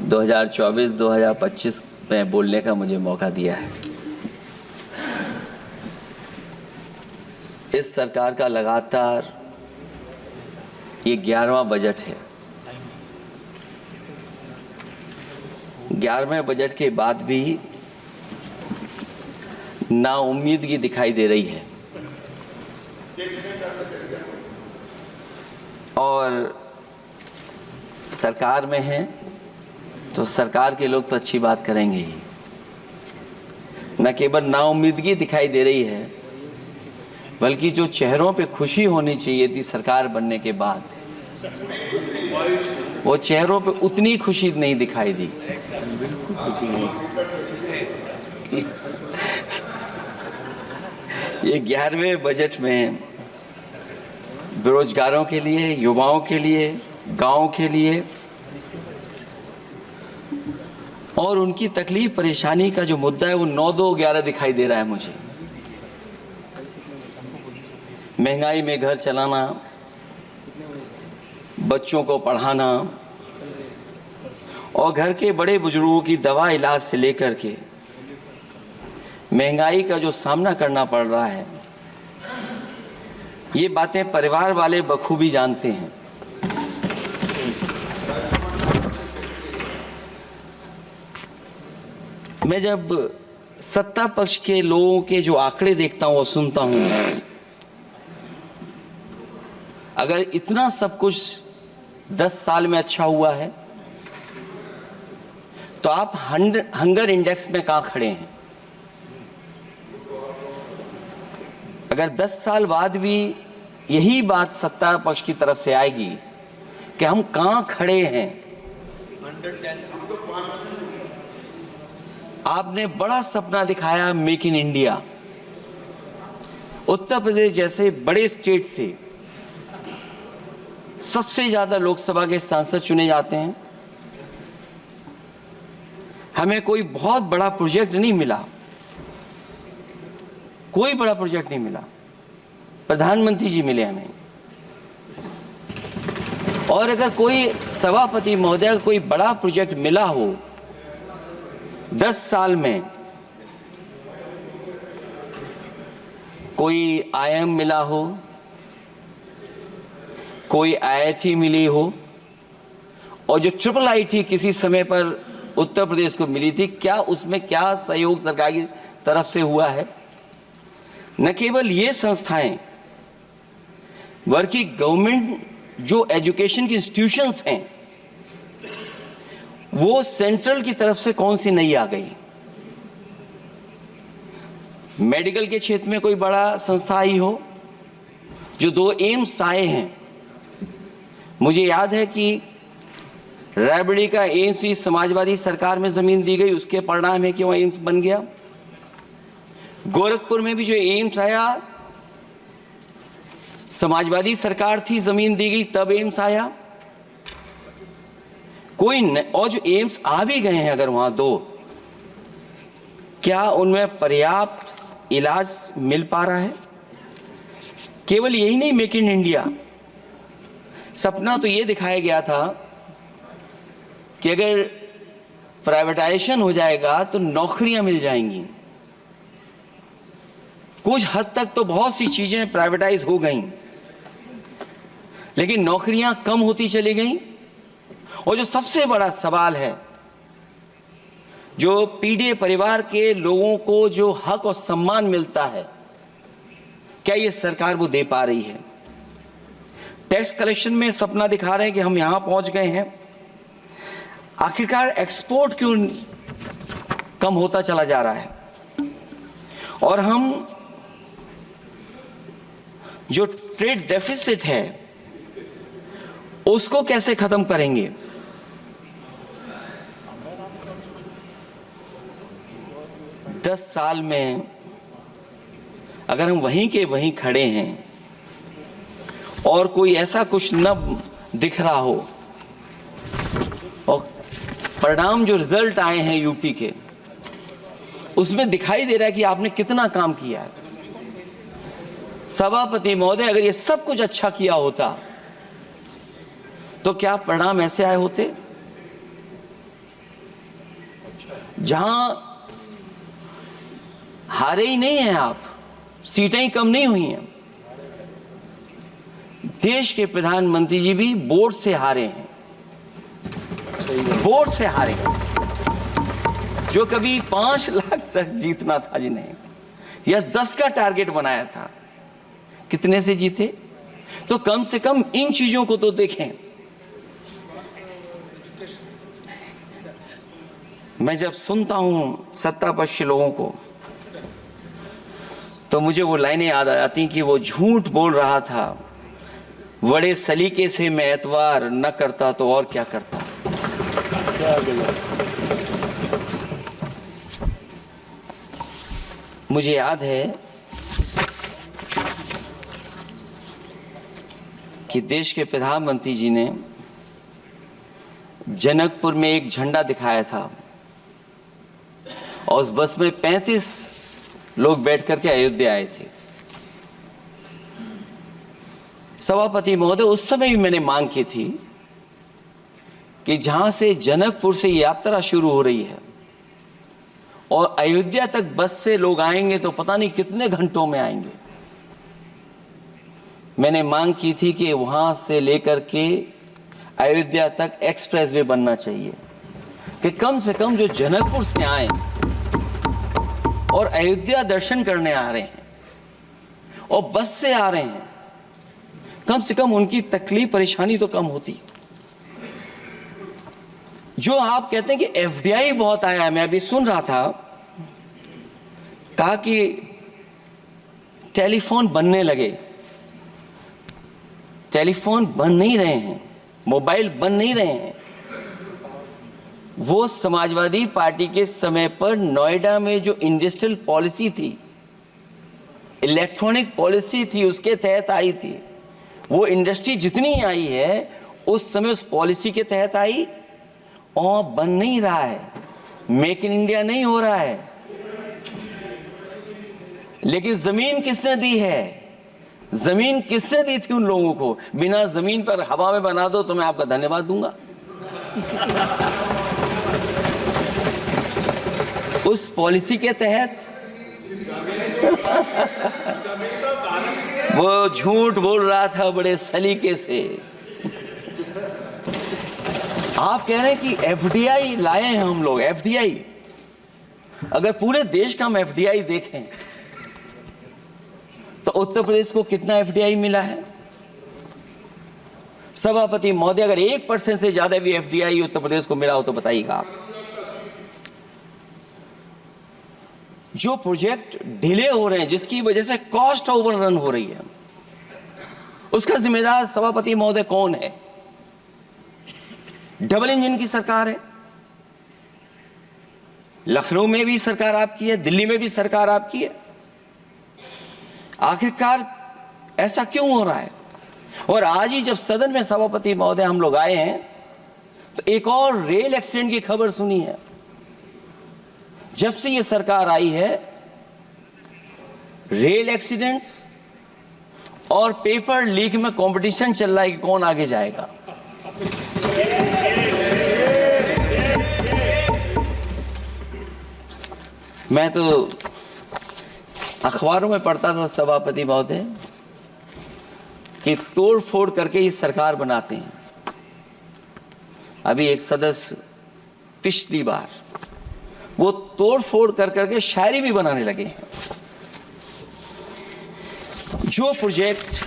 2024-2025 में बोलने का मुझे मौका दिया है। इस सरकार का लगातार ये 11वां बजट है। 11वें बजट के बाद भी नाउम्मीदगी दिखाई दे रही है और सरकार में है तो सरकार के लोग तो अच्छी बात करेंगे ही। न केवल नाउम्मीदगी दिखाई दे रही है बल्कि जो चेहरों पे खुशी होनी चाहिए थी सरकार बनने के बाद, वो चेहरों पे उतनी खुशी नहीं दिखाई दी। ये 11वें बजट में बेरोजगारों के लिए, युवाओं के लिए, गांव के लिए और उनकी तकलीफ परेशानी का जो मुद्दा है वो 9-2-11 दिखाई दे रहा है मुझे। महंगाई में घर चलाना, बच्चों को पढ़ाना और घर के बड़े बुजुर्गों की दवा इलाज से लेकर के महंगाई का जो सामना करना पड़ रहा है, ये बातें परिवार वाले बखूबी जानते हैं। मैं जब सत्ता पक्ष के लोगों के जो आंकड़े देखता हूं और सुनता हूं, अगर इतना सब कुछ 10 साल में अच्छा हुआ है तो आप हंगर इंडेक्स में कहां खड़े हैं? अगर 10 साल बाद भी यही बात सत्ता पक्ष की तरफ से आएगी कि हम कहां खड़े हैं। आपने बड़ा सपना दिखाया make in India. Uttar Pradesh जैसे बड़े स्टेट से सबसे ज्यादा लोकसभा के सांसद चुने जाते हैं। हमें कोई बहुत बड़ा प्रोजेक्ट नहीं मिला, कोई बड़ा प्रोजेक्ट नहीं मिला, प्रधानमंत्री जी मिले हमें। और अगर कोई सभापति महोदय कोई बड़ा प्रोजेक्ट मिला हो 10 साल में, कोई आईआईएम मिला हो, कोई आईआईटी मिली हो और जो ट्रिपल आईटी किसी समय पर उत्तर प्रदेश को मिली थी, क्या उसमें क्या सहयोग सरकार की तरफ से हुआ है? न केवल ये संस्थाएं बल्कि गवर्नमेंट जो एजुकेशन की इंस्टीट्यूशंस हैं वो सेंट्रल की तरफ से कौन सी नई आ गई? मेडिकल के क्षेत्र में कोई बड़ा संस्था आई हो? जो 2 एम्स आए हैं, मुझे याद है कि रायबरेली का एम्स भी समाजवादी सरकार में जमीन दी गई, उसके परिणाम है कि वह एम्स बन गया। गोरखपुर में भी जो एम्स आया, समाजवादी सरकार थी, जमीन दी गई, तब एम्स आया। और जो एम्स आ भी गए हैं अगर वहां 2, क्या उनमें पर्याप्त इलाज मिल पा रहा है? केवल यही नहीं, मेक इन इंडिया सपना तो ये दिखाया गया था कि अगर प्राइवेटाइजेशन हो जाएगा तो नौकरियां मिल जाएंगी। कुछ हद तक तो बहुत सी चीजें प्राइवेटाइज हो गईं, लेकिन नौकरियां कम होती चली गईं। और जो सबसे बड़ा सवाल है, जो पीड़ित परिवार के लोगों को जो हक और सम्मान मिलता है, क्या ये सरकार वो दे पा रही है? टैक्स कलेक्शन में सपना दिखा रहे हैं कि हम यहां पहुंच गए हैं, आखिरकार एक्सपोर्ट क्यों कम होता चला जा रहा है? और हम जो ट्रेड डेफिसिट है उसको कैसे खत्म करेंगे? दस साल में अगर हम वहीं के वहीं खड़े हैं और कोई ऐसा कुछ न दिख रहा हो और परिणाम जो रिजल्ट आए हैं यूपी के, उसमें दिखाई दे रहा है कि आपने कितना काम किया है। सभापति महोदय, अगर ये सब कुछ अच्छा किया होता तो क्या परिणाम ऐसे आए होते? जहां हारे ही नहीं हैं आप, सीटें ही कम नहीं हुई हैं। देश के प्रधानमंत्री जी भी वोट से हारे हैं, वोट से हारे। जो कभी 5 लाख तक जीतना था जिन्हें, या 10 का टारगेट बनाया था, कितने से जीते? तो कम से कम इन चीजों को तो देखें। मैं जब सुनता हूं सत्तापक्ष लोगों को तो मुझे वो लाइनें याद आ जाती कि वो झूठ बोल रहा था, बड़े सलीके से मैं एतवार न करता तो और क्या करता। मुझे याद है कि देश के प्रधानमंत्री जी ने जनकपुर में एक झंडा दिखाया था और उस बस में 35 लोग बैठ करके अयोध्या आए थे। सभापति महोदय, उस समय भी मैंने मांग की थी कि जहां से जनकपुर से यात्रा शुरू हो रही है और अयोध्या तक बस से लोग आएंगे तो पता नहीं कितने घंटों में आएंगे। मैंने मांग की थी कि वहां से लेकर के अयोध्या तक एक्सप्रेसवे बनना चाहिए कि कम से कम जो जनकपुर से आए और अयोध्या दर्शन करने आ रहे हैं और बस से आ रहे हैं, कम से कम उनकी तकलीफ परेशानी तो कम होती। जो आप कहते हैं कि एफडीआई बहुत आया है, मैं अभी सुन रहा था, कहा कि टेलीफोन बनने लगे। टेलीफोन बन नहीं रहे हैं, मोबाइल बन नहीं रहे हैं। वो समाजवादी पार्टी के समय पर नोएडा में जो इंडस्ट्रियल पॉलिसी थी, इलेक्ट्रॉनिक पॉलिसी थी, उसके तहत आई थी। वो इंडस्ट्री जितनी आई है उस समय उस पॉलिसी के तहत आई और बन नहीं रहा है। मेक इन इंडिया नहीं हो रहा है। लेकिन जमीन किसने दी है? जमीन किसने दी थी उन लोगों को? बिना जमीन पर हवा में बना दो तो मैं आपका धन्यवाद दूंगा। उस पॉलिसी के तहत वो झूठ बोल रहा था बड़े सलीके से। आप कह रहे हैं कि एफडीआई लाए हैं हम लोग। एफडीआई, अगर पूरे देश का हम एफडीआई देखें तो उत्तर प्रदेश को कितना एफडीआई मिला है? सभापति महोदय, अगर 1% से ज्यादा भी एफडीआई उत्तर प्रदेश को मिला हो तो बताइएगा आप। जो प्रोजेक्ट डिले हो रहे हैं, जिसकी वजह से कॉस्ट ओवररन हो रही है, उसका जिम्मेदार सभापति महोदय कौन है? डबल इंजन की सरकार है। लखनऊ में भी सरकार आपकी है, दिल्ली में भी सरकार आपकी है। आखिरकार ऐसा क्यों हो रहा है? और आज ही जब सदन में सभापति महोदय हम लोग आए हैं तो एक और रेल एक्सीडेंट की खबर सुनी है। जब से ये सरकार आई है, रेल एक्सीडेंट्स और पेपर लीक में कंपटीशन चल रहा है कि कौन आगे जाएगा। मैं तो अखबारों में पढ़ता था सभापति महोदय कि तोड़ फोड़ करके ये सरकार बनाते हैं। अभी एक सदस्य पिछली बार वो तोड़ फोड़ कर करके शायरी भी बनाने लगे हैं। जो प्रोजेक्ट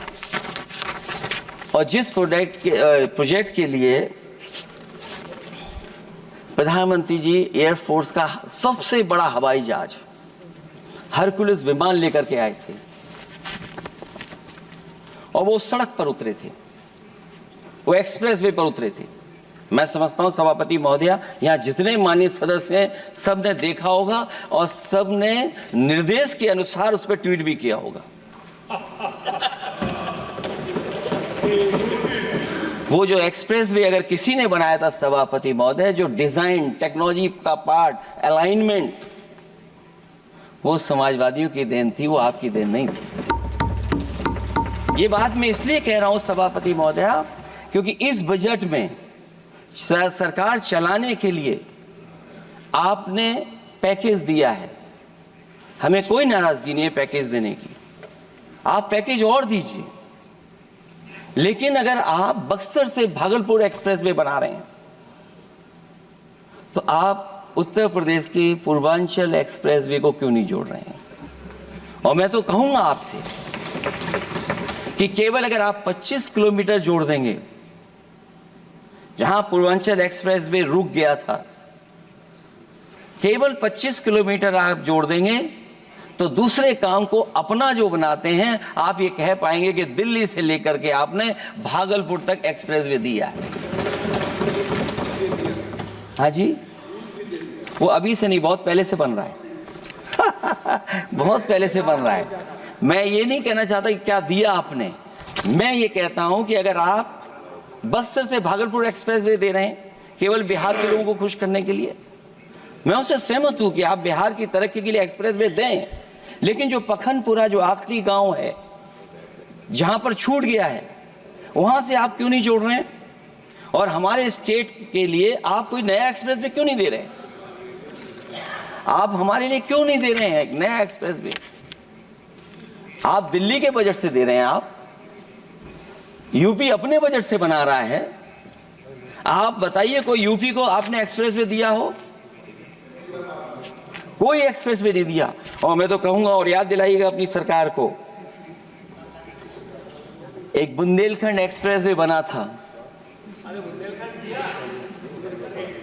और जिस प्रोजेक्ट के लिए प्रधानमंत्री जी एयरफोर्स का सबसे बड़ा हवाई जहाज हरकुलिस विमान लेकर के आए थे और वो सड़क पर उतरे थे, वो एक्सप्रेसवे पर उतरे थे। मैं समझता हूं सभापति महोदया, यहां जितने माननीय सदस्य हैं सब ने देखा होगा और सब ने निर्देश के अनुसार उस पर ट्वीट भी किया होगा। वो जो एक्सप्रेसवे अगर किसी ने बनाया था सभापति महोदय, जो डिजाइन, टेक्नोलॉजी का पार्ट, अलाइनमेंट, वो समाजवादियों की देन थी, वो आपकी देन नहीं थी। ये बात मैं इसलिए कह रहा हूं सभापति महोदय क्योंकि इस बजट में सरकार चलाने के लिए आपने पैकेज दिया है, हमें कोई नाराजगी नहीं है पैकेज देने की, आप पैकेज और दीजिए। लेकिन अगर आप बक्सर से भागलपुर एक्सप्रेसवे बना रहे हैं तो आप उत्तर प्रदेश के पूर्वांचल एक्सप्रेसवे को क्यों नहीं जोड़ रहे हैं? और मैं तो कहूंगा आपसे कि केवल अगर आप 25 किलोमीटर जोड़ देंगे, जहां पूर्वांचल एक्सप्रेसवे रुक गया था, केवल 25 किलोमीटर आप जोड़ देंगे तो दूसरे काम को अपना जो बनाते हैं, आप ये कह पाएंगे कि दिल्ली से लेकर के आपने भागलपुर तक एक्सप्रेसवे दिया है। हाँ जी, वो अभी से नहीं, बहुत पहले से बन रहा है। बहुत पहले से बन रहा है। मैं ये नहीं कहना चाहता कि क्या दिया आपने, मैं ये कहता हूं कि अगर आप बक्सर से भागलपुर एक्सप्रेसवे दे रहे हैं केवल बिहार के लोगों को खुश करने के लिए, मैं उससे सहमत हूं कि आप बिहार की तरक्की के लिए एक्सप्रेसवे दें, लेकिन जो पखनपुरा जो आखिरी गांव है जहां पर छूट गया है, वहां से आप क्यों नहीं जोड़ रहे हैं? और हमारे स्टेट के लिए आप कोई नया एक्सप्रेसवे क्यों नहीं दे रहे हैं? आप हमारे लिए क्यों नहीं दे रहे हैं एक नया एक्सप्रेसवे? आप दिल्ली के बजट से दे रहे हैं, आप यूपी अपने बजट से बना रहा है। आप बताइए कोई यूपी को आपने एक्सप्रेसवे दिया हो? कोई एक्सप्रेसवे नहीं दिया। और मैं तो कहूंगा, और याद दिलाइएगा अपनी सरकार को, एक बुंदेलखंड एक्सप्रेसवे बना था,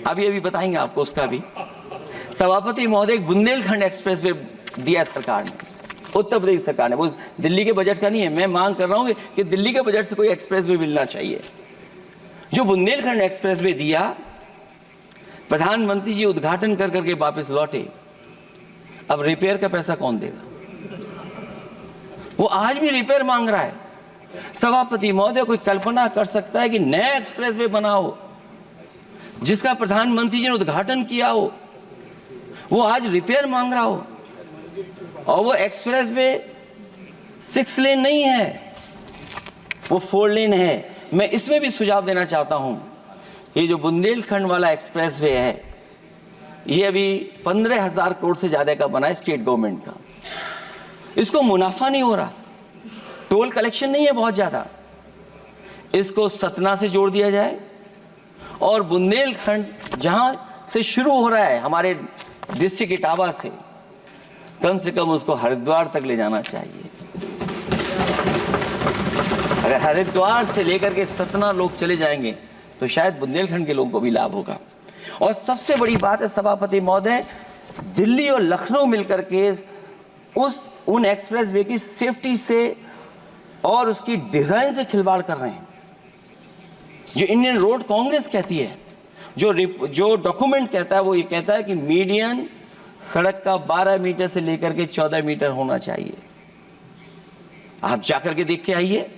अभी बताएंगे आपको उसका भी। सभापति महोदय, एक बुंदेलखंड एक्सप्रेसवे दिया सरकार ने, उत्तर प्रदेश सरकार ने, वो दिल्ली के बजट का नहीं है। मैं मांग कर रहा हूं कि दिल्ली के बजट से कोई एक्सप्रेसवे मिलना चाहिए। जो बुंदेलखंड एक्सप्रेसवे दिया, प्रधानमंत्री जी उद्घाटन कर करके वापस लौटे। अब रिपेयर का पैसा कौन देगा? वो आज भी रिपेयर मांग रहा है। सभापति महोदय, कोई कल्पना कर सकता है कि नया एक्सप्रेसवे बना हो जिसका प्रधानमंत्री जी ने उद्घाटन किया हो, वो आज रिपेयर मांग रहा हो? और वो एक्सप्रेसवे 6 लेन नहीं है, वो 4 लेन है। मैं इसमें भी सुझाव देना चाहता हूं, ये जो बुंदेलखंड वाला एक्सप्रेसवे है, ये अभी 15,000 करोड़ से ज्यादा का बना है स्टेट गवर्नमेंट का। इसको मुनाफा नहीं हो रहा, टोल कलेक्शन नहीं है बहुत ज्यादा। इसको सतना से जोड़ दिया जाए और बुंदेलखंड जहां से शुरू हो रहा है हमारे डिस्ट्रिक्ट इटावा से कम उसको हरिद्वार तक ले जाना चाहिए। अगर हरिद्वार से लेकर के सतना लोग चले जाएंगे तो शायद बुंदेलखंड के लोगों को भी लाभ होगा। और सबसे बड़ी बात है सभापति महोदय, दिल्ली और लखनऊ मिलकर के उन एक्सप्रेसवे की सेफ्टी से और उसकी डिजाइन से खिलवाड़ कर रहे हैं। जो इंडियन रोड कांग्रेस कहती है, जो डॉक्यूमेंट कहता है, वो ये कहता है कि मीडियन सड़क का 12 मीटर से लेकर के 14 मीटर होना चाहिए। आप जाकर के देख के आइए,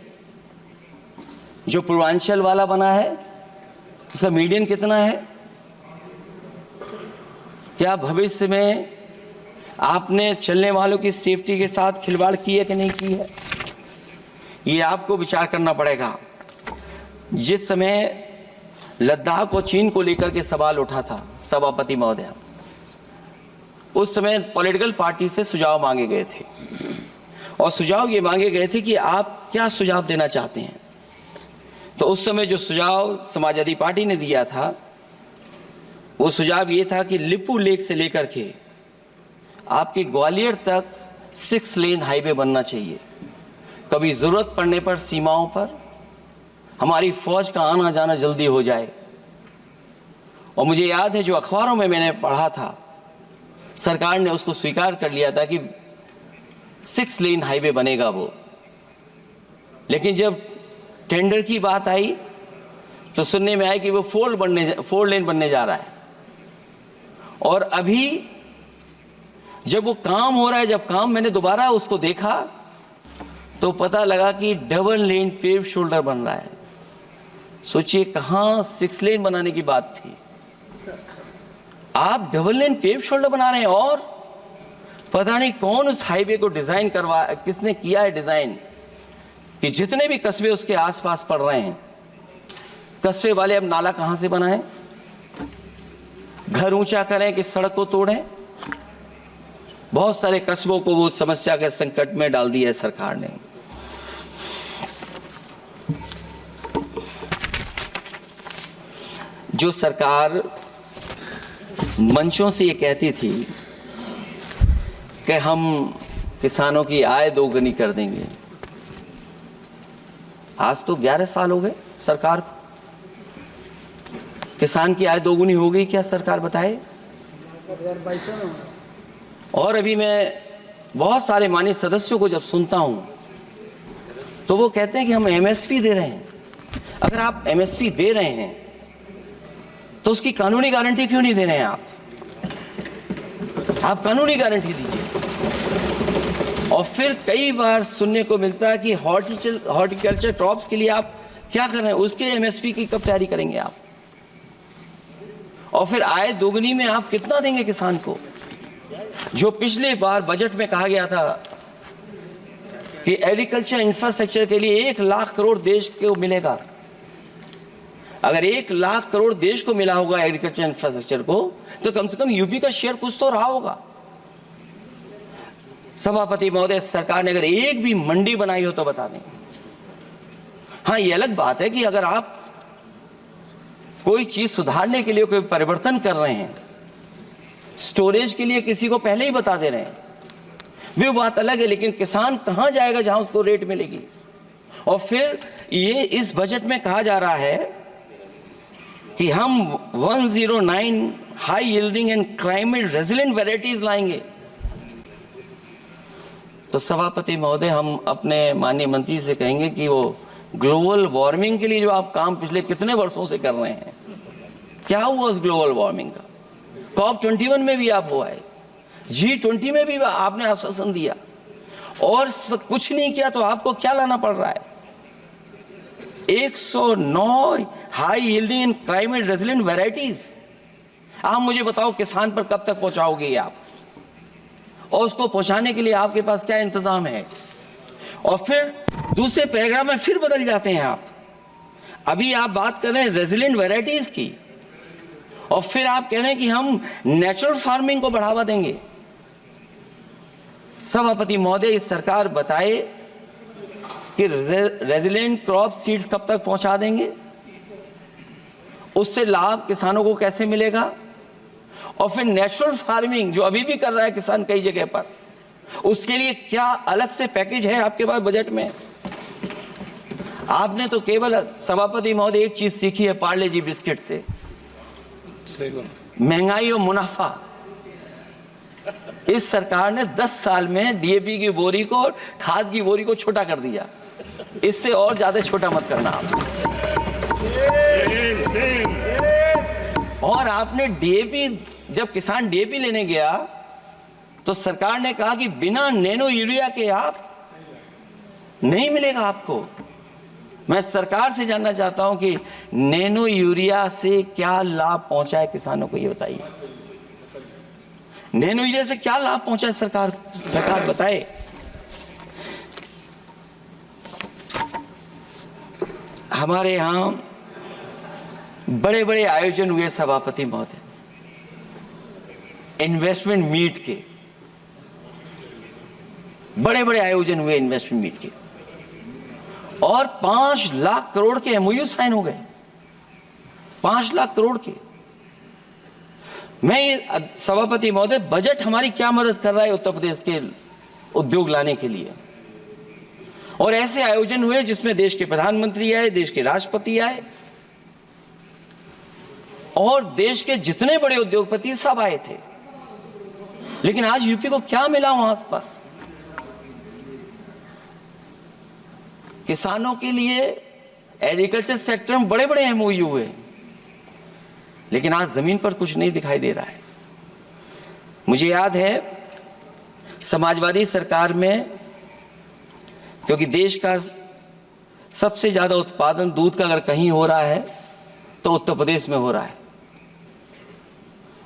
जो पूर्वांचल वाला बना है उसका मीडियन कितना है? क्या भविष्य में आपने चलने वालों की सेफ्टी के साथ खिलवाड़ की है कि नहीं की है? ये आपको विचार करना पड़ेगा। जिस समय लद्दाख और चीन को लेकर के सवाल उठा था सभापति महोदय, उस समय पॉलिटिकल पार्टी से सुझाव मांगे गए थे और सुझाव ये मांगे गए थे कि आप क्या सुझाव देना चाहते हैं। तो उस समय जो सुझाव समाजवादी पार्टी ने दिया था, वो सुझाव ये था कि लिपू लेक से लेकर के आपके ग्वालियर तक 6 लेन हाईवे बनना चाहिए। कभी जरूरत पड़ने पर सीमाओं पर हमारी फौज का आना जाना जल्दी हो जाए। और मुझे याद है, जो अखबारों में मैंने पढ़ा था, सरकार ने उसको स्वीकार कर लिया था कि 6 लेन हाईवे बनेगा वो। लेकिन जब टेंडर की बात आई तो सुनने में आया कि वो 4 लेन बनने जा रहा है। और अभी जब वो काम हो रहा है, जब काम मैंने दोबारा उसको देखा तो पता लगा कि डबल लेन पेव शोल्डर बन रहा है। सोचिए, कहां 6 लेन बनाने की बात थी, आप डबल लेन पेव शोल्डर बना रहे हैं। और पता नहीं कौन उस हाईवे को डिजाइन किसने किया है डिजाइन, कि जितने भी कस्बे उसके आसपास पड़ रहे हैं, कस्बे वाले अब नाला कहां से बनाएं? घर ऊंचा करें कि सड़क को तोड़ें। बहुत सारे कस्बों को वो समस्या के संकट में डाल दिया है सरकार ने। जो सरकार मंचों से ये कहती थी कि हम किसानों की आय दोगुनी कर देंगे, आज तो 11 साल हो गए सरकार को। किसान की आय दोगुनी हो गई क्या सरकार बताए? और अभी मैं बहुत सारे माननीय सदस्यों को जब सुनता हूं तो वो कहते हैं कि हम एमएसपी दे रहे हैं। अगर आप एमएसपी दे रहे हैं तो उसकी कानूनी गारंटी क्यों नहीं दे रहे हैं आप कानूनी गारंटी दीजिए। और फिर कई बार सुनने को मिलता है कि हॉर्टिकल्चर क्रॉप्स के लिए आप क्या कर रहे हैं, उसके एमएसपी की कब तैयारी करेंगे आप? और फिर आय दोगुनी में आप कितना देंगे किसान को? जो पिछले बार बजट में कहा गया था कि एग्रीकल्चर इंफ्रास्ट्रक्चर के लिए 1 लाख करोड़ देश को मिलेगा। अगर 1 लाख करोड़ देश को मिला होगा एग्रीकल्चर इंफ्रास्ट्रक्चर को, तो कम से कम यूपी का शेयर कुछ तो रहा होगा। सभापति महोदय, सरकार ने अगर एक भी मंडी बनाई हो तो बता दें। हाँ, ये अलग बात है कि अगर आप कोई चीज सुधारने के लिए कोई परिवर्तन कर रहे हैं, स्टोरेज के लिए किसी को पहले ही बता दे रहे हैं, वो बात अलग है। लेकिन किसान कहां जाएगा जहां उसको रेट मिलेगी? और फिर ये इस बजट में कहा जा रहा है कि हम 109 high yielding and climate resilient varieties लाएंगे। तो सभापति महोदय, हम अपने माननीय मंत्री से कहेंगे कि वो ग्लोबल वार्मिंग के लिए जो आप काम पिछले कितने वर्षों से कर रहे हैं, क्या हुआ उस ग्लोबल वार्मिंग का? COP21 में भी आप हुआ है, G20 में भी आपने आश्वासन दिया और कुछ नहीं किया। तो आपको क्या लाना पड़ रहा है? 109 high yielding and climate resilient varieties. आप मुझे बताओ किसान पर कब तक पहुंचाओगे आप? और उसको पहुंचाने के लिए आपके पास क्या इंतजाम है? और फिर दूसरे पैराग्राफ में फिर बदल जाते हैं आप। अभी आप बात कर रहे हैं रेजिलेंट वैरायटीज की और फिर आप कह रहे हैं कि हम नेचुरल फार्मिंग को बढ़ावा देंगे। सभापति महोदय, इस सरकार बताए कि रेजिलेंट क्रॉप सीड्स कब तक पहुंचा देंगे, उससे लाभ किसानों को कैसे मिलेगा? और फिर नेचुरल फार्मिंग जो अभी भी कर रहा है किसान कई जगह पर, उसके लिए क्या अलग से पैकेज है आपके पास बजट में? आपने तो केवल सभापति महोदय एक चीज सीखी है पार्ले जी बिस्किट से, महंगाई और मुनाफा। इस सरकार ने 10 साल में डीएपी की बोरी को और खाद की बोरी को छोटा कर दिया। इससे और ज्यादा छोटा मत करना आप। और आपने डीएपी, जब किसान डीएपी लेने गया तो सरकार ने कहा कि बिना नैनो यूरिया के आप नहीं मिलेगा आपको। मैं सरकार से जानना चाहता हूं कि नैनो यूरिया से क्या लाभ पहुंचा है किसानों को, ये बताइए। नैनो यूरिया से क्या लाभ पहुंचा है सरकार बताए। हमारे यहां बड़े बड़े आयोजन हुए सभापति महोदय, इन्वेस्टमेंट मीट के बड़े बड़े आयोजन हुए इन्वेस्टमेंट मीट के, और 5 लाख करोड़ के एमओयू साइन हो गए। 5 लाख करोड़ के। मैं ये सभापति महोदय, बजट हमारी क्या मदद कर रहा है उत्तर प्रदेश के उद्योग लाने के लिए? और ऐसे आयोजन हुए जिसमें देश के प्रधानमंत्री आए, देश के राष्ट्रपति आए और देश के जितने बड़े उद्योगपति सब आए थे। लेकिन आज यूपी को क्या मिला वहां पर? किसानों के लिए एग्रीकल्चर सेक्टर में बड़े बड़े एमओयू हुए, लेकिन आज जमीन पर कुछ नहीं दिखाई दे रहा है। मुझे याद है समाजवादी सरकार में, क्योंकि देश का सबसे ज्यादा उत्पादन दूध का अगर कहीं हो रहा है तो उत्तर प्रदेश में हो रहा है,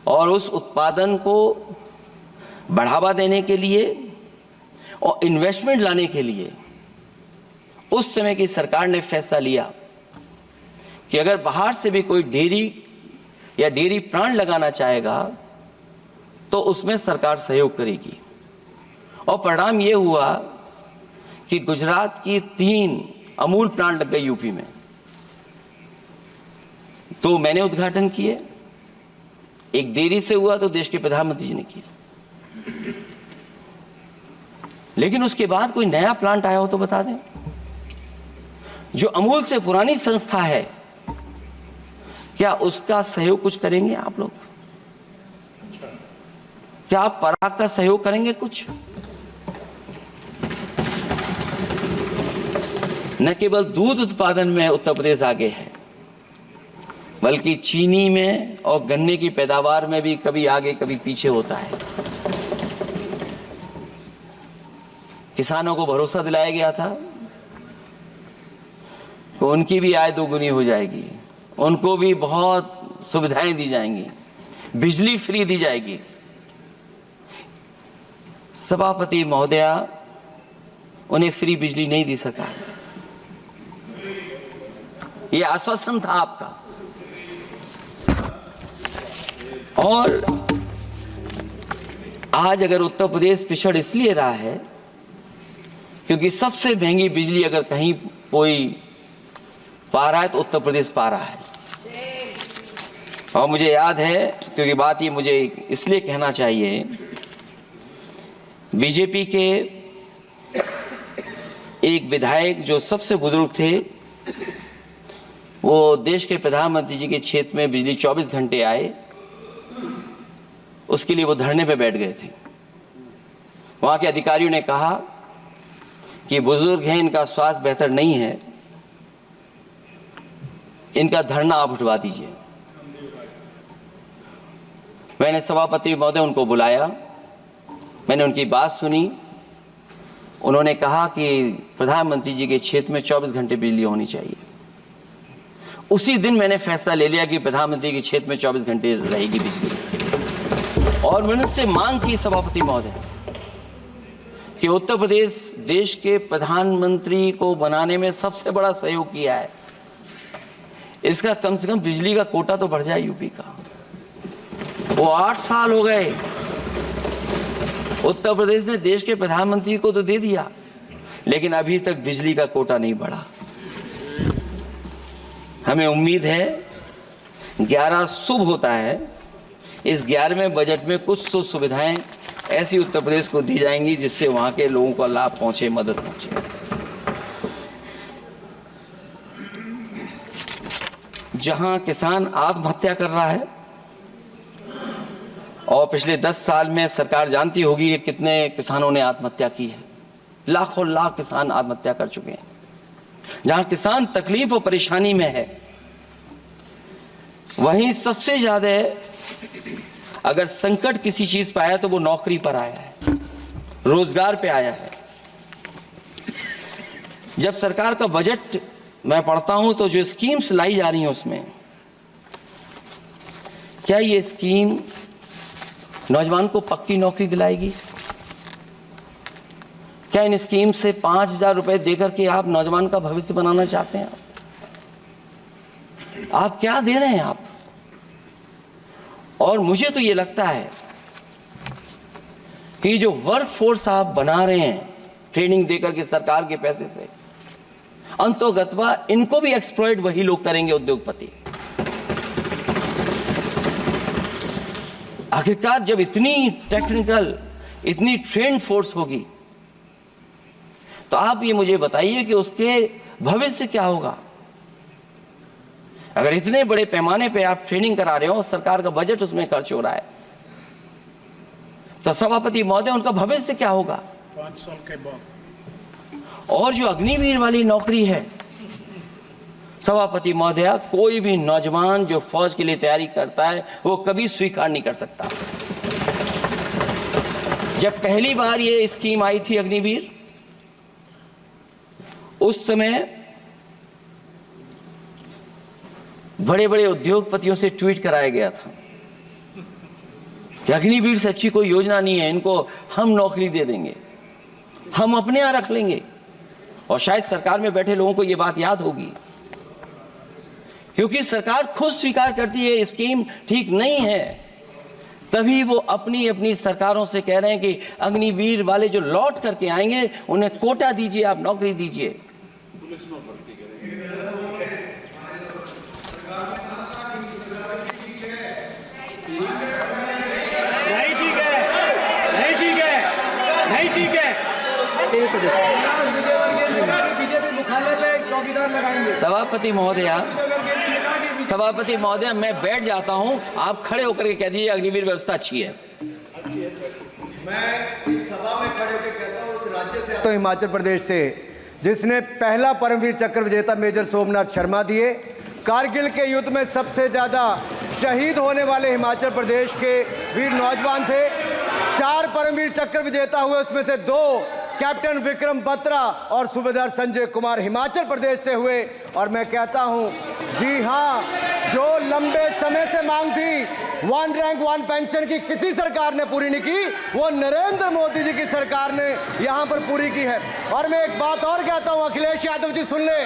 और उस उत्पादन को बढ़ावा देने के लिए और इन्वेस्टमेंट लाने के लिए उस समय की सरकार ने फैसला लिया कि अगर बाहर से भी कोई डेयरी या डेयरी प्लांट लगाना चाहेगा तो उसमें सरकार सहयोग करेगी। और परिणाम ये हुआ कि गुजरात की 3 अमूल प्लांट लग गए यूपी में। तो मैंने उद्घाटन किए, एक देरी से हुआ तो देश के प्रधानमंत्री जी ने किया। लेकिन उसके बाद कोई नया प्लांट आया हो तो बता दें। जो अमूल से पुरानी संस्था है, क्या उसका सहयोग कुछ करेंगे आप लोग? क्या आप पराग का सहयोग करेंगे कुछ? न केवल दूध उत्पादन में उत्तर प्रदेश आगे है, बल्कि चीनी में और गन्ने की पैदावार में भी कभी आगे कभी पीछे होता है। किसानों को भरोसा दिलाया गया था कि उनकी भी आय दोगुनी हो जाएगी, उनको भी बहुत सुविधाएं दी जाएंगी, बिजली फ्री दी जाएगी। सभापति महोदया, उन्हें फ्री बिजली नहीं दी सका। यह आश्वासन था आपका। और आज अगर उत्तर प्रदेश पिछड़ इसलिए रहा है क्योंकि सबसे महंगी बिजली अगर कहीं कोई पा रहा है तो उत्तर प्रदेश पा रहा है। और मुझे याद है, क्योंकि बात ये मुझे इसलिए कहना चाहिए, बीजेपी के एक विधायक जो सबसे बुजुर्ग थे, वो देश के प्रधानमंत्री जी के क्षेत्र में बिजली 24 घंटे आए, उसके लिए वो धरने पे बैठ गए थे। वहां के अधिकारियों ने कहा कि बुजुर्ग हैं, इनका स्वास्थ्य बेहतर नहीं है, इनका धरना आप उठवा दीजिए। मैंने सभापति महोदय उनको बुलाया, मैंने उनकी बात सुनी। उन्होंने कहा कि प्रधानमंत्री जी के क्षेत्र में 24 घंटे बिजली होनी चाहिए। उसी दिन मैंने फैसला ले लिया कि प्रधानमंत्री के क्षेत्र में 24 घंटे रहेगी बिजली। और मैंने उससे मांग की सभापति महोदय कि उत्तर प्रदेश देश के प्रधानमंत्री को बनाने में सबसे बड़ा सहयोग किया है, इसका कम से कम बिजली का कोटा तो बढ़ जाए यूपी का। वो 8 साल हो गए, उत्तर प्रदेश ने देश के प्रधानमंत्री को तो दे दिया, लेकिन अभी तक बिजली का कोटा नहीं बढ़ा। हमें उम्मीद है 11 शुभ होता है, इस 11वें बजट में कुछ तो सुविधाएं ऐसी उत्तर प्रदेश को दी जाएंगी जिससे वहां के लोगों को लाभ पहुंचे, मदद पहुंचे। जहां किसान आत्महत्या कर रहा है, और पिछले 10 साल में सरकार जानती होगी कि कितने किसानों ने आत्महत्या की है, लाखों लाख किसान आत्महत्या कर चुके हैं। जहां किसान तकलीफ और परेशानी में है, वहीं सबसे ज्यादा अगर संकट किसी चीज पर आया तो वो नौकरी पर आया है, रोजगार पे आया है। जब सरकार का बजट मैं पढ़ता हूं तो जो स्कीम्स लाई जा रही हैं उसमें, क्या ये स्कीम नौजवान को पक्की नौकरी दिलाएगी? क्या इन स्कीम से 5,000 रुपए देकर के आप नौजवान का भविष्य बनाना चाहते हैं? आप क्या दे रहे हैं आप? और मुझे तो ये लगता है कि जो वर्क फोर्स आप बना रहे हैं ट्रेनिंग देकर के सरकार के पैसे से, अंतोगत्वा इनको भी एक्सप्लॉइट वही लोग करेंगे, उद्योगपति। आखिरकार जब इतनी टेक्निकल, इतनी ट्रेंड फोर्स होगी, तो आप ये मुझे बताइए कि उसके भविष्य क्या होगा। अगर इतने बड़े पैमाने पे आप ट्रेनिंग करा रहे हो, सरकार का बजट उसमें खर्च हो रहा है, तो सभापति महोदय उनका भविष्य क्या होगा? 5 साल के बाद। और जो अग्निवीर वाली नौकरी है, सभापति महोदय, कोई भी नौजवान जो फौज के लिए तैयारी करता है वो कभी स्वीकार नहीं कर सकता। जब पहली बार ये स्कीम आई थी अग्निवीर, उस समय बड़े बड़े उद्योगपतियों से ट्वीट कराया गया था कि अग्निवीर से अच्छी कोई योजना नहीं है, इनको हम नौकरी दे देंगे, हम अपने यहां रख लेंगे। और शायद सरकार में बैठे लोगों को यह बात याद होगी क्योंकि सरकार खुद स्वीकार करती है स्कीम ठीक नहीं है, तभी वो अपनी अपनी सरकारों से कह रहे हैं कि अग्निवीर वाले जो लौट करके आएंगे उन्हें कोटा दीजिए, आप नौकरी दीजिए। सभापति महोदय, मैं बैठ जाता हूं, आप खड़े होकर के कह दीजिए अग्निवीर व्यवस्था अच्छी है। मैं इस सभा में खड़े होकर कहता हूं, उस राज्य से तो हिमाचल प्रदेश से जिसने पहला परमवीर चक्र विजेता मेजर सोमनाथ शर्मा दिए, कारगिल के युद्ध में सबसे ज्यादा शहीद होने वाले हिमाचल प्रदेश के वीर नौजवान थे। 4 परमवीर चक्र विजेता हुए, उसमें से 2 कैप्टन विक्रम बत्रा और सूबेदार संजय कुमार हिमाचल प्रदेश से हुए। और मैं कहता हूं, जी हां, जो लंबे समय से मांग थी 1 रैंक 1 पेंशन की किसी सरकार ने पूरी नहीं की, वो नरेंद्र मोदी जी की सरकार ने यहां पर पूरी की है। और मैं एक बात और कहता हूं, अखिलेश यादव जी सुन ले,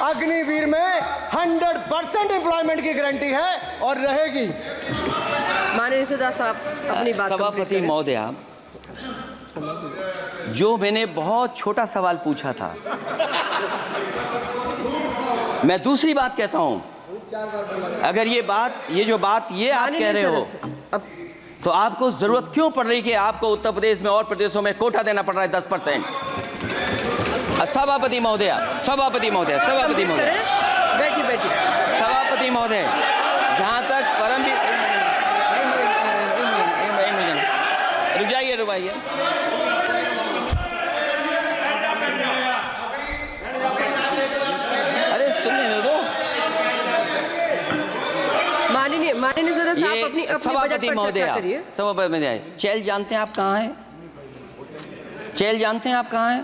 अग्निवीर में 100% एम्प्लॉयमेंट की गारंटी है और रहेगी। माननीय सदस्य साहब अपनी बात। सभापति महोदय, जो मैंने बहुत छोटा सवाल पूछा था, मैं दूसरी बात कहता हूं। अगर ये जो बात आप कह रहे हो, तो आपको जरूरत क्यों पड़ रही कि आपको उत्तर प्रदेश में और प्रदेशों में कोटा देना पड़ रहा है 10%? सभापति महोदय, बैठिए। सभापति महोदय, जहां तक परमवीर, रुक जाइए। अरे सुनने दो। माननीय सदस्य आप अपनी सभापति महोदय, चैल जानते हैं आप कहाँ हैं? चैल जानते हैं आप कहाँ हैं?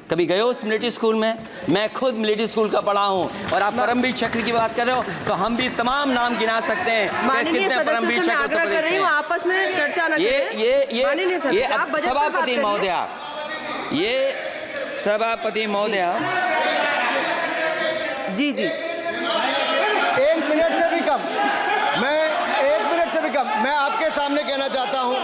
कभी गए हो मिलिट्री स्कूल में? मैं खुद मिलिट्री स्कूल का पढ़ा हूँ। और आप परमवीर चक्र की बात कर रहे हो, तो हम भी तमाम नाम गिना सकते हैं कितने परमवीर चक्र कर रही हूँ, आपस में चर्चा न करें। ये सभापति महोदय, जी 1 मिनट से भी कम, मैं आपके सामने कहना चाहता हूं,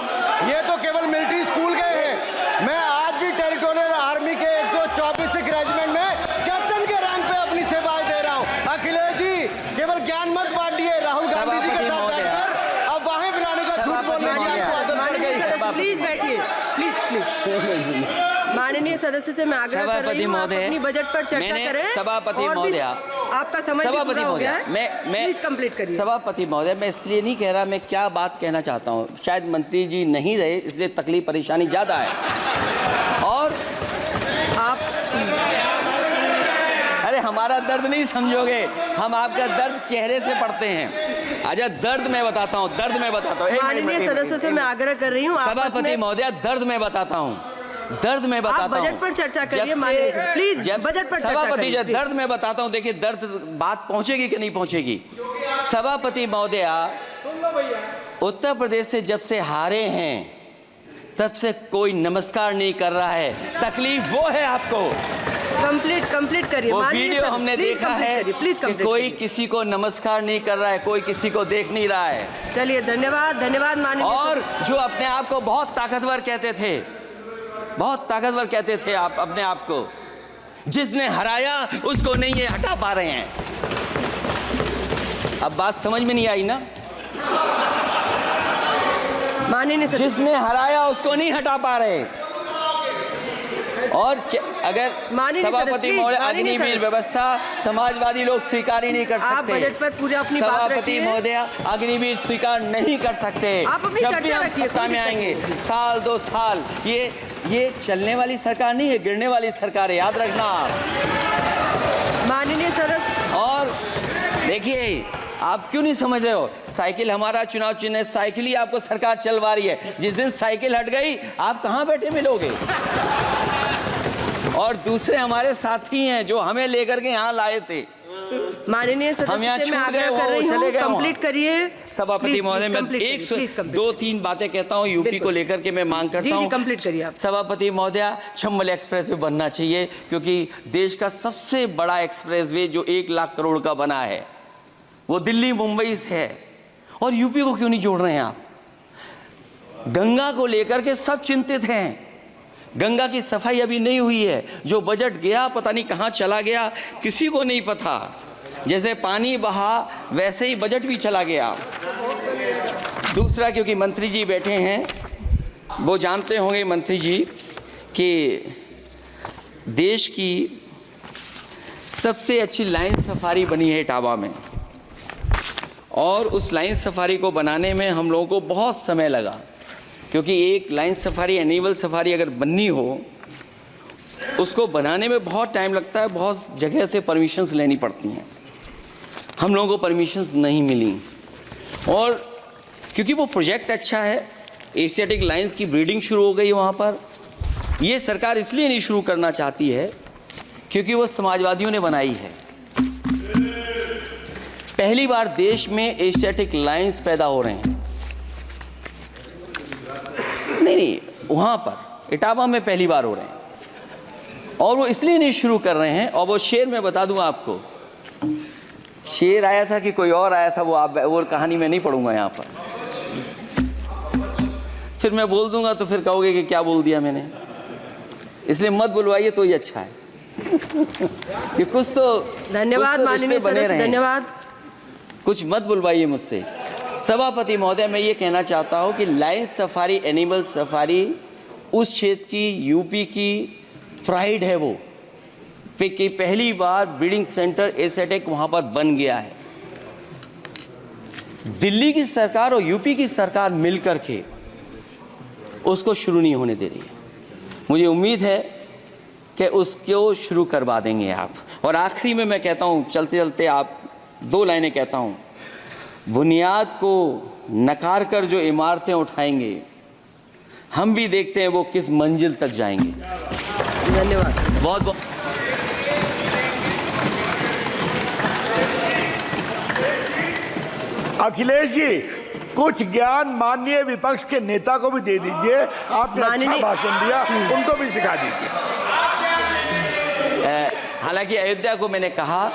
ये तो केवल मिलिट्री स्कूल गए हैं। मैं आज भी टेरिटोरियल आर्मी के 124 रेजिमेंट में कैप्टन के रैंक पे अपनी सेवाएं दे रहा हूं। अखिलेश जी केवल ज्ञान मत बांटिए, राहुल गांधी जी के साथ बैठकर अब वहां बुलाने का झूठ बोलने की आपको आदत पड़ गई। प्लीज बैठिए, प्लीज। माननीय सदस्य से मैं आग्रह कर रही हूं, आप अपनी बजट पर चर्चा करें। सभापति महोदय, आपका समय पूरा हो गया है, मैं प्लीज कंप्लीट करिए। सभापति महोदय, मैं इसलिए नहीं कह रहा, मैं क्या बात कहना चाहता हूँ, शायद मंत्री जी नहीं रहे इसलिए तकलीफ परेशानी ज्यादा है। और आप अरे हमारा दर्द नहीं समझोगे, हम आपका दर्द चेहरे से पढ़ते हैं। अच्छा, दर्द मैं बताता हूँ। माननीय सदस्यों से मैं आग्रह कर रही हूँ, सभापति महोदय, दर्द मैं बताता हूँ। आप बजट पर चर्चा करिए, प्लीज बजट पर चर्चा करिए। दर्द मैं बताता हूं, देखिए दर्द बात पहुंचेगी कि नहीं पहुंचेगी। सभापति महोदय, उत्तर प्रदेश से जब से हारे हैं तब से कोई नमस्कार नहीं कर रहा है। तकलीफ वो है आपको। कंप्लीट करिए। वो वीडियो हमने देखा है कि कोई किसी को नमस्कार नहीं कर रहा है, कोई किसी को देख नहीं रहा है। चलिए, धन्यवाद माननीय। और जो अपने आप को बहुत ताकतवर कहते थे आप अपने आप को, जिसने हराया उसको नहीं ये हटा पा रहे हैं। अब बात समझ में नहीं आई ना? माननीय जिसने हराया उसको नहीं हटा पा रहे। और अगर सभापति महोदय, अग्निवीर व्यवस्था समाजवादी लोग स्वीकार ही नहीं कर सकते। आप बजट पर पूरी अपनी बात रखिए। सभापति महोदय, अग्निवीर स्वीकार नहीं कर सकते। आप अपनी जब भी हम सत्ता में आएंगे, साल 2 साल, ये चलने वाली सरकार नहीं है, गिरने वाली सरकार है, याद रखना। माननीय सदस्य, और देखिए, आप क्यों नहीं समझ रहे हो? साइकिल हमारा चुनाव चिन्ह है, साइकिल ही आपको सरकार चलवा रही है। जिस दिन साइकिल हट गई, आप कहां बैठे मिलोगे? और दूसरे हमारे साथी हैं जो हमें लेकर के यहाँ लाए थे। माननीय सदस्य, मैं आग्रह कर रही हूँ, कंप्लीट करिए। सभापति महोदय, मैं 2-3 बातें कहता हूँ यूपी को लेकर के, मैं मांग करता हूँ। कंप्लीट करिए आप। सभापति महोदय, चंबल एक्सप्रेस वे बनना चाहिए, क्योंकि देश का सबसे बड़ा एक्सप्रेस वे जो 1 लाख करोड़ का बना है, वो दिल्ली मुंबई से है, और यूपी को क्यों नहीं जोड़ रहे हैं आप? गंगा को लेकर के सब चिंतित हैं। गंगा की सफाई अभी नहीं हुई है। जो बजट गया पता नहीं कहाँ चला गया, किसी को नहीं पता। जैसे पानी बहा वैसे ही बजट भी चला गया। दूसरा, क्योंकि मंत्री जी बैठे हैं, वो जानते होंगे मंत्री जी कि देश की सबसे अच्छी लाइन सफारी बनी है इटावा में, और उस लाइन सफारी को बनाने में हम लोगों को बहुत समय लगा, क्योंकि एक लाइन सफारी, एनिमल सफारी अगर बननी हो, उसको बनाने में बहुत टाइम लगता है, बहुत जगह से परमिशंस लेनी पड़ती हैं। हम लोगों को परमिशंस नहीं मिली, और क्योंकि वो प्रोजेक्ट अच्छा है, एशियाटिक लाइन्स की ब्रीडिंग शुरू हो गई वहाँ पर। ये सरकार इसलिए नहीं शुरू करना चाहती है क्योंकि वो समाजवादियों ने बनाई है। पहली बार देश में एशियाटिक लाइन्स पैदा हो रहे हैं। नहीं, वहाँ पर इटावा में पहली बार हो रहे हैं, और वो इसलिए नहीं शुरू कर रहे हैं। और वो शेर मैं बता दूं आपको, शेर आया था कि कोई और आया था, वो कहानी मैं नहीं पढ़ूंगा यहाँ पर, फिर मैं बोल दूंगा तो फिर कहोगे कि क्या बोल दिया मैंने, इसलिए मत बुलवाइए तो ही अच्छा है। कि कुछ तो धन्यवाद माननीय सदस्य, धन्यवाद। कुछ मत बुलवाइए मुझसे। सभापति महोदय, मैं ये कहना चाहता हूँ कि लाइन सफारी, एनिमल सफारी उस क्षेत्र की, यूपी की प्राइड है वो, कि पहली बार ब्रीडिंग सेंटर एशियाटिक वहाँ पर बन गया है। दिल्ली की सरकार और यूपी की सरकार मिलकर के उसको शुरू नहीं होने दे रही है। मुझे उम्मीद है कि उसको शुरू करवा देंगे आप। और आखिरी में मैं कहता हूँ, चलते चलते आप 2 लाइनें कहता हूँ। बुनियाद को नकार कर जो इमारतें उठाएंगे, हम भी देखते हैं वो किस मंजिल तक जाएंगे। धन्यवाद। बहुत बहुत अखिलेश जी, कुछ ज्ञान माननीय विपक्ष के नेता को भी दे दीजिए। आपने अच्छा भाषण दिया, उनको भी सिखा दीजिए। हालांकि अयोध्या को मैंने कहा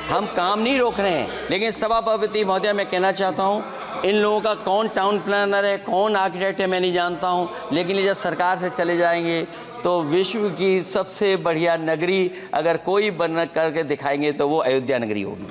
हम काम नहीं रोक रहे हैं, लेकिन सभापति महोदय मैं कहना चाहता हूं, इन लोगों का कौन टाउन प्लानर है, कौन आर्किटेक्ट है, मैं नहीं जानता हूं, लेकिन ये जब सरकार से चले जाएंगे तो विश्व की सबसे बढ़िया नगरी अगर कोई बन करके दिखाएंगे तो वो अयोध्या नगरी होगी।